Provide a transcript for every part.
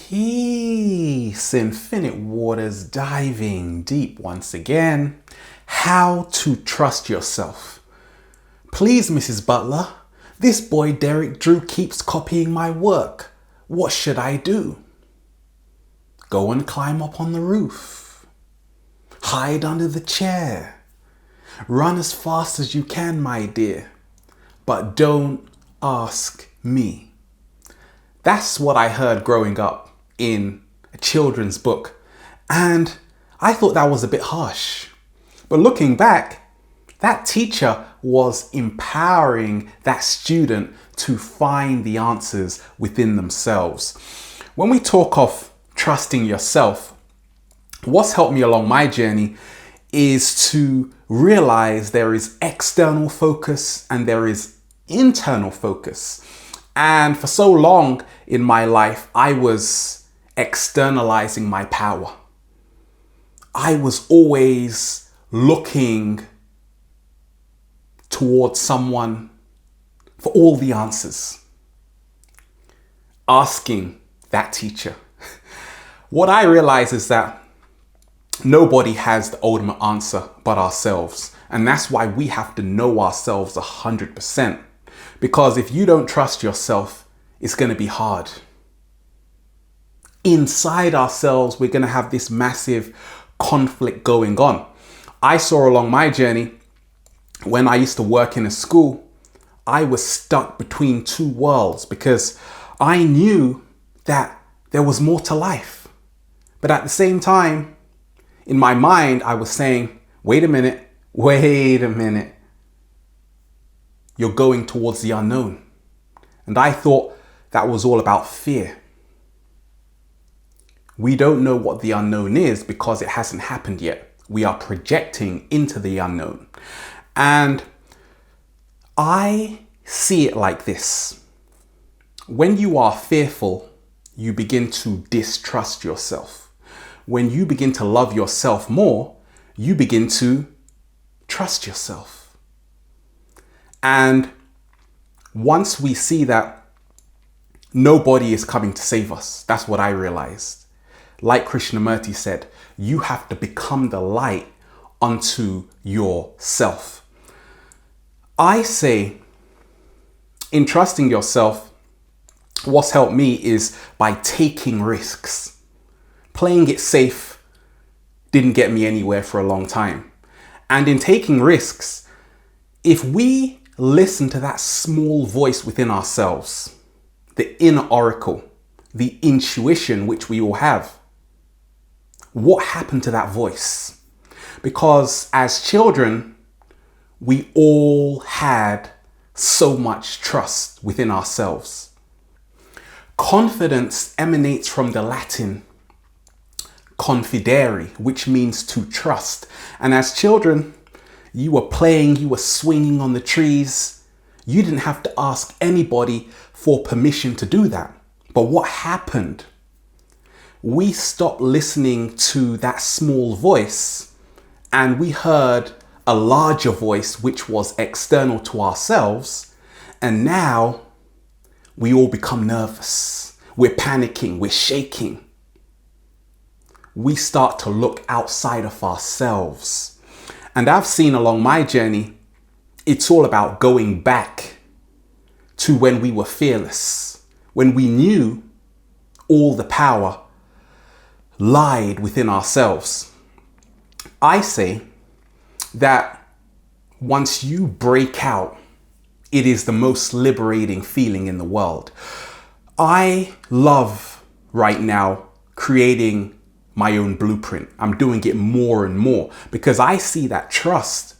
Peace, infinite waters, diving deep once again. How to trust yourself. Please, Mrs. Butler, this boy Derek Drew keeps copying my work. What should I do? Go and climb up on the roof. Hide under the chair. Run as fast as you can, my dear. But don't ask me. That's what I heard growing up in a children's book. And I thought that was a bit harsh. But looking back, that teacher was empowering that student to find the answers within themselves. When we talk of trusting yourself, what's helped me along my journey is to realize there is external focus and there is internal focus. And for so long in my life, I was externalizing my power. I was always looking towards someone for all the answers. Asking that teacher. What I realize is that nobody has the ultimate answer but ourselves. And that's why we have to know ourselves 100%. Because if you don't trust yourself, it's going to be hard. Inside ourselves, we're going to have this massive conflict going on. I saw along my journey, when I used to work in a school, I was stuck between two worlds because I knew that there was more to life. But at the same time, in my mind, I was saying, wait a minute. You're going towards the unknown. And I thought that was all about fear. We don't know what the unknown is because it hasn't happened yet. We are projecting into the unknown. And I see it like this. When you are fearful, you begin to distrust yourself. When you begin to love yourself more, you begin to trust yourself. And once we see that nobody is coming to save us, that's what I realized. Like Krishnamurti said, you have to become the light unto yourself. I say, in trusting yourself, what's helped me is by taking risks. Playing it safe didn't get me anywhere for a long time. And in taking risks, if we listen to that small voice within ourselves, the inner oracle, the intuition which we all have, what happened to that voice? Because as children, we all had so much trust within ourselves. Confidence emanates from the Latin confidere, which means to trust. And as children, you were playing, you were swinging on the trees. You didn't have to ask anybody for permission to do that. But what happened? We stopped listening to that small voice and we heard a larger voice which was external to ourselves. And now we all become nervous. We're panicking, we're shaking. We start to look outside of ourselves. And I've seen along my journey, it's all about going back to when we were fearless, when we knew all the power lied within ourselves. I say that once you break out, it is the most liberating feeling in the world. I love right now creating my own blueprint. I'm doing it more and more because I see that trust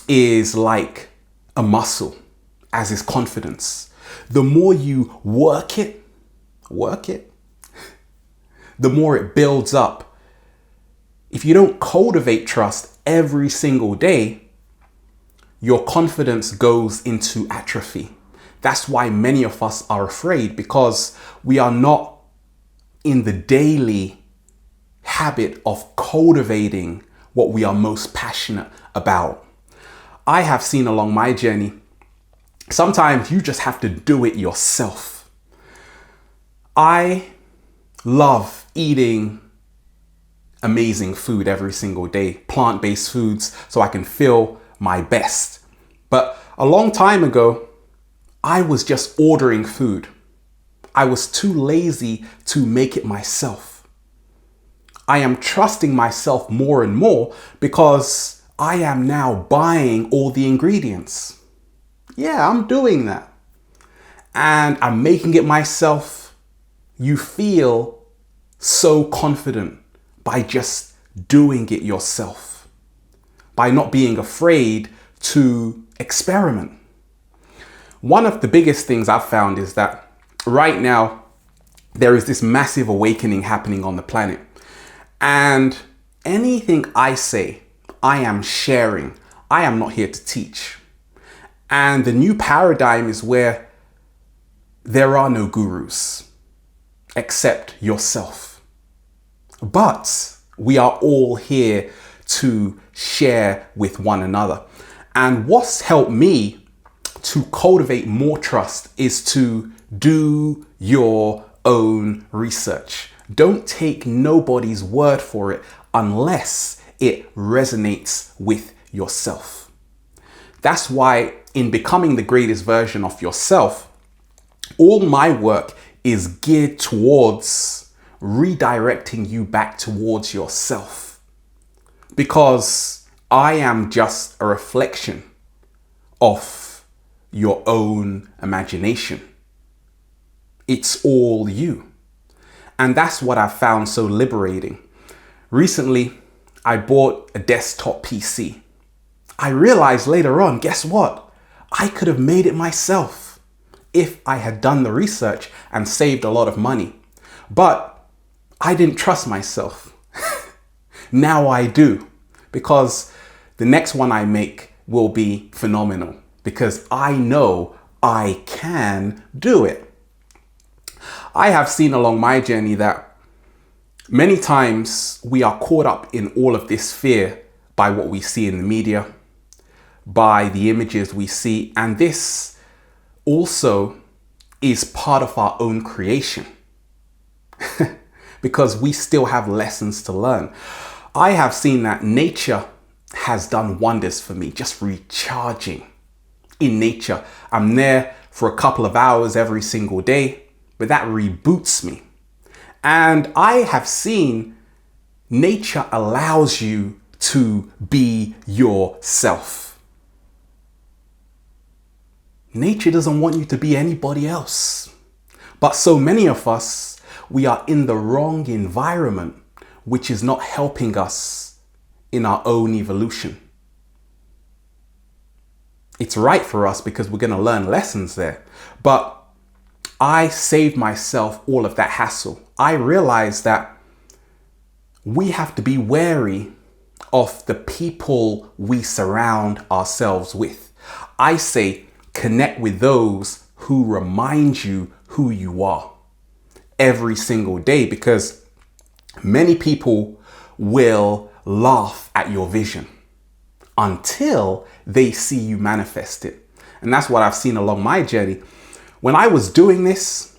is like a muscle, as is confidence. The more you work it, the more it builds up. If you don't cultivate trust every single day, your confidence goes into atrophy. That's why many of us are afraid, because we are not in the daily habit of cultivating what we are most passionate about. I have seen along my journey, sometimes you just have to do it yourself. I love eating amazing food every single day, plant-based foods, so I can feel my best. But a long time ago, I was just ordering food. I was too lazy to make it myself. I am trusting myself more and more because I am now buying all the ingredients. Yeah, I'm doing that. And I'm making it myself. You feel so confident by just doing it yourself, by not being afraid to experiment. One of the biggest things I've found is that right now there is this massive awakening happening on the planet. And anything I say, I am sharing. I am not here to teach. And the new paradigm is where there are no gurus except yourself. But we are all here to share with one another. And what's helped me to cultivate more trust is to do your own research. Don't take nobody's word for it unless it resonates with yourself. That's why in becoming the greatest version of yourself, all my work is geared towards redirecting you back towards yourself. Because I am just a reflection of your own imagination. It's all you. And that's what I found so liberating. Recently, I bought a desktop PC. I realized later on, guess what? I could have made it myself if I had done the research and saved a lot of money. But I didn't trust myself. Now I do, because the next one I make will be phenomenal because I know I can do it. I have seen along my journey that many times we are caught up in all of this fear by what we see in the media, by the images we see, and this also is part of our own creation because we still have lessons to learn. I have seen that nature has done wonders for me, just recharging in nature. I'm there for a couple of hours every single day, but that reboots me. And I have seen nature allows you to be yourself. Nature doesn't want you to be anybody else. But so many of us, we are in the wrong environment, which is not helping us in our own evolution. It's right for us because we're going to learn lessons there. But I saved myself all of that hassle. I realized that we have to be wary of the people we surround ourselves with. I say connect with those who remind you who you are every single day, because many people will laugh at your vision until they see you manifest it. And that's what I've seen along my journey. When I was doing this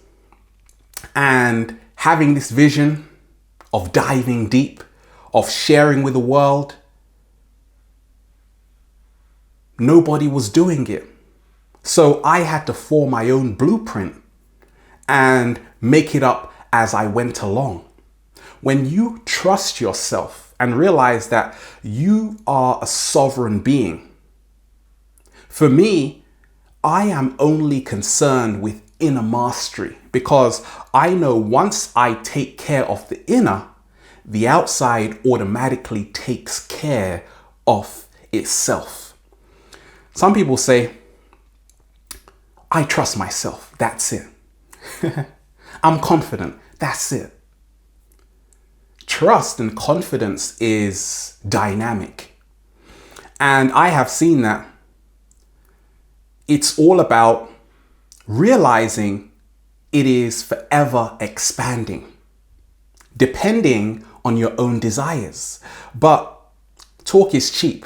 and having this vision of diving deep, of sharing with the world, nobody was doing it. So I had to form my own blueprint and make it up as I went along. When you trust yourself and realize that you are a sovereign being, for me, I am only concerned with inner mastery because I know once I take care of the inner, the outside automatically takes care of itself. Some people say, I trust myself, that's it. I'm confident, that's it. Trust and confidence is dynamic. And I have seen that it's all about realizing it is forever expanding, depending on your own desires. But talk is cheap.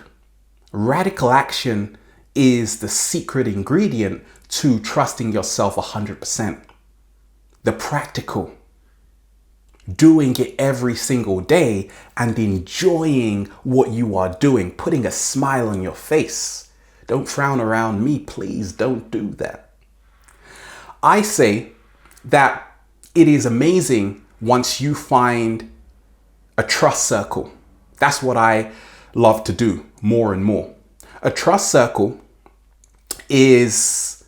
Radical action is the secret ingredient to trusting yourself 100%. The doing it every single day and enjoying what you are doing, putting a smile on your face. Don't frown around me, please don't do that. I say that it is amazing once you find a trust circle. That's what I love to do more and more. A trust circle is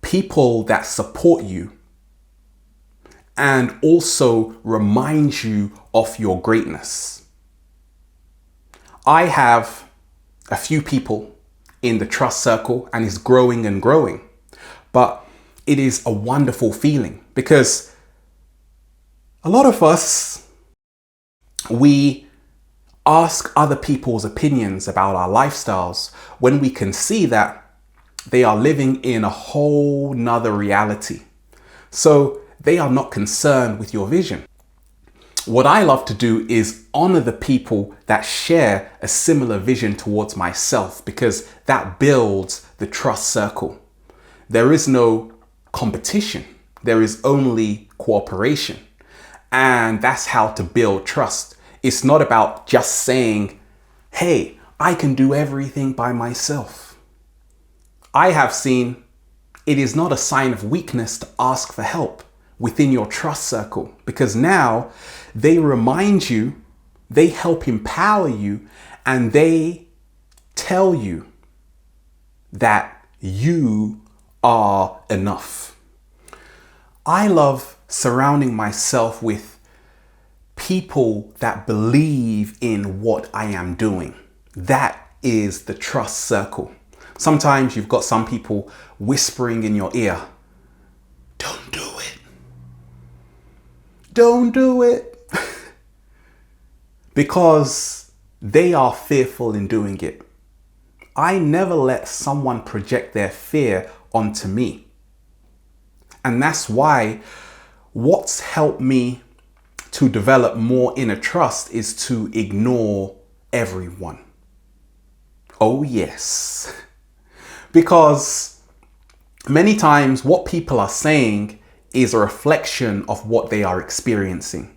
people that support you and also remind you of your greatness. I have a few people in the trust circle and it's growing and growing, but it is a wonderful feeling because a lot of us, we ask other people's opinions about our lifestyles when we can see that they are living in a whole nother reality. So they are not concerned with your vision. What I love to do is honor the people that share a similar vision towards myself because that builds the trust circle. There is no competition. There is only cooperation. And that's how to build trust. It's not about just saying, hey, I can do everything by myself. I have seen it is not a sign of weakness to ask for help within your trust circle because now they remind you, they help empower you, and they tell you that you are enough. I love surrounding myself with people that believe in what I am doing. That is the trust circle. Sometimes you've got some people whispering in your ear, don't do it. Don't do it. Because they are fearful in doing it. I never let someone project their fear onto me. And that's why what's helped me to develop more inner trust is to ignore everyone. Oh yes. Because many times what people are saying is a reflection of what they are experiencing.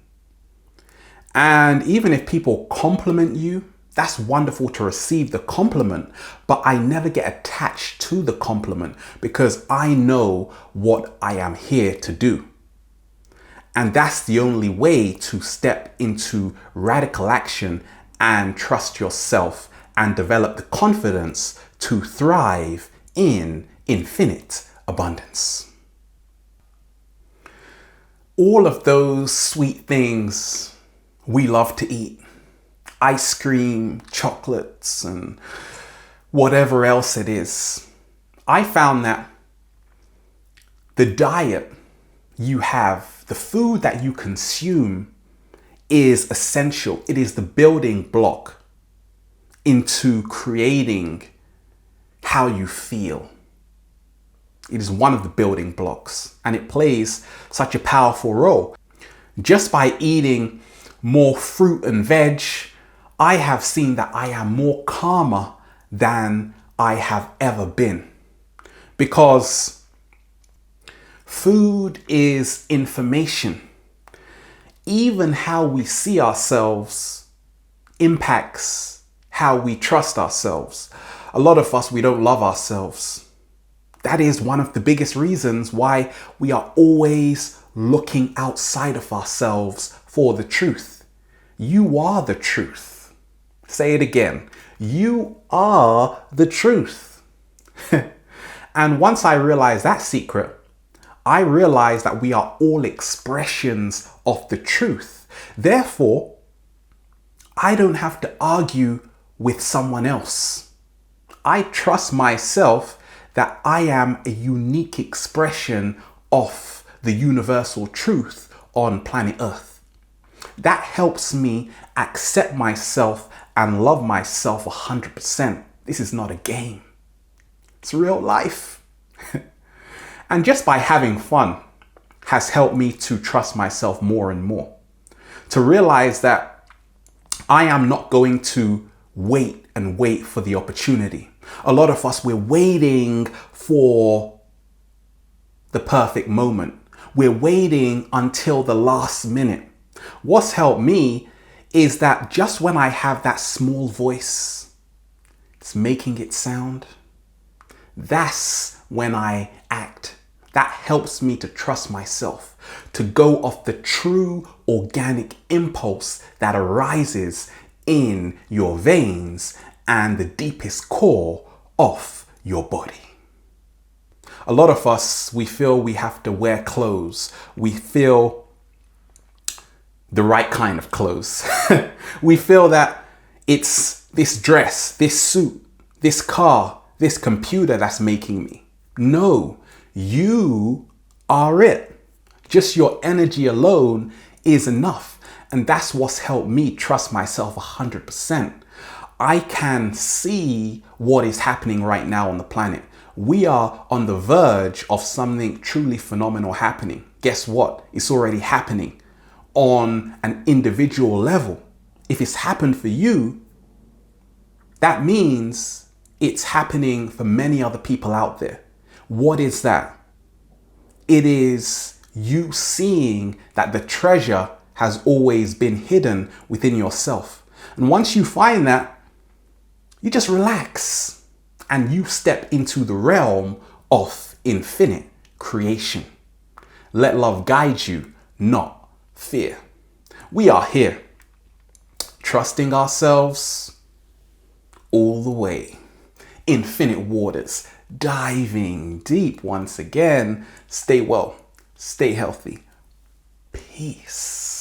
And even if people compliment you, that's wonderful to receive the compliment, but I never get attached to the compliment because I know what I am here to do. And that's the only way to step into radical action and trust yourself and develop the confidence to thrive in infinite abundance. All of those sweet things we love to eat, ice cream, chocolates, and whatever else it is, I found that the diet you have, the food that you consume is essential. It is the building block into creating how you feel. It is one of the building blocks and it plays such a powerful role. Just by eating more fruit and veg, I have seen that I am more calmer than I have ever been. Because food is information. Even how we see ourselves impacts how we trust ourselves. A lot of us, we don't love ourselves. That is one of the biggest reasons why we are always looking outside of ourselves for the truth. You are the truth. Say it again. You are the truth. And once I realized that secret, I realized that we are all expressions of the truth. Therefore, I don't have to argue with someone else. I trust myself that I am a unique expression of the universal truth on planet Earth. That helps me accept myself and love myself 100%. This is not a game. It's real life. And just by having fun has helped me to trust myself more and more. To realize that I am not going to wait and wait for the opportunity. A lot of us, we're waiting for the perfect moment. We're waiting until the last minute. What's helped me is that just when I have that small voice, it's making it sound, that's when I act. That helps me to trust myself, to go off the true organic impulse that arises in your veins and the deepest core of your body. A lot of us, we feel we have to wear clothes. We feel the right kind of clothes. We feel that it's this dress, this suit, this car, this computer that's making me. No, you are it. Just your energy alone is enough. And that's what's helped me trust myself 100%. I can see what is happening right now on the planet. We are on the verge of something truly phenomenal happening. Guess what? It's already happening on an individual level. If it's happened for you, that means it's happening for many other people out there. What is that? It is you seeing that the treasure has always been hidden within yourself. And once you find that, you just relax and you step into the realm of infinite creation. Let love guide you, not fear. We are here, trusting ourselves all the way. Infinite waters, diving deep once again. Stay well, stay healthy. Peace.